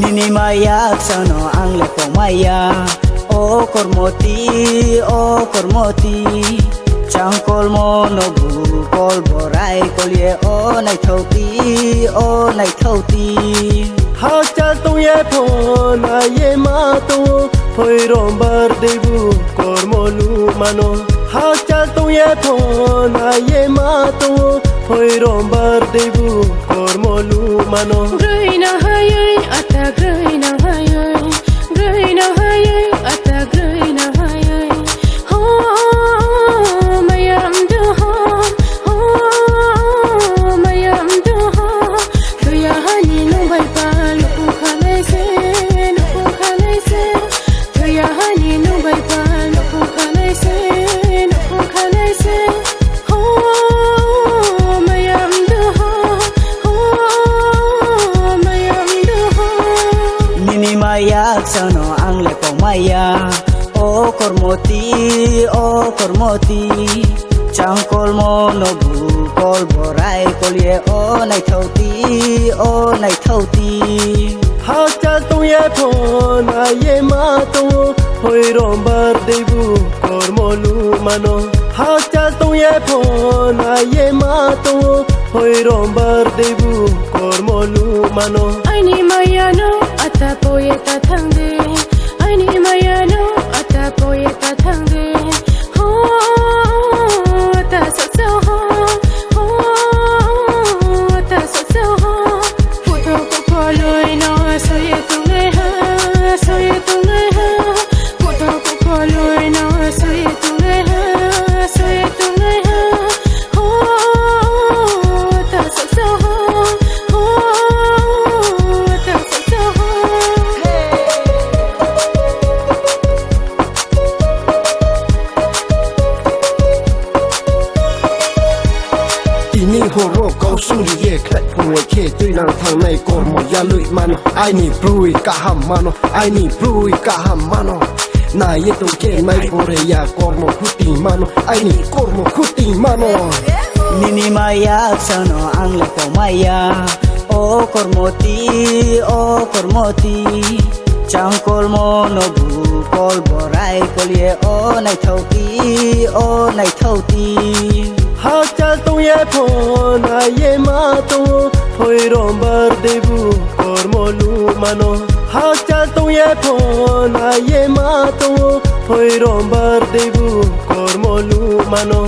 Nini mayak sano ang lepo maya O kormoti Changkol mo nobu kol borai kolye o nai thauti Ha chal tu ye phon a ye ma tu hoi rom bar debu kormolu mano Ha chal tu ye phon a ye ma tu hoi rom bar debu kormolu mano Graina hayai ata graina hayai graina hayai ata graina hayai ho mayam do ho mayam do ho thuya hani no bai pa lu khale se thuya hani no bai pa lu khale se ho mayam do ho Nini mayak sano ang lepo maya O kormoti Changkol mo nobu kol borai kolye o nai thauti Ha chal tu ye phon a ye ma tu hoi rom bar debu kormolu mano Ha chal tu ye phon a ye ma tu hoi rom bar debu kormolu mano ai ni mayano ata poeta thangde ai ni mayano ata poeta thangde ho ta so ho ta so ho puto ko loi no so ye tu le ha puto ko loi no so ye tu le ha ho ta so ho ta so ho Ini horo kau suri ye klet huwe ke tui nang thang nei kormo ya lui mano ai ni brui ka ham mano ai ni brui ka ham mano na ye tu ke mai pore ya kormo khuti mano ai ni kormo khuti mano Nini mayak sano ang lepo maya O kormoti Changkol mo nobu kol borai kolye o nai thauti Ha chal tu ye phon a ye ma tu hoi rom bar debu kormolu mano Ha chal tu ye phon a ye ma tu hoi rom bar debu kormolu mano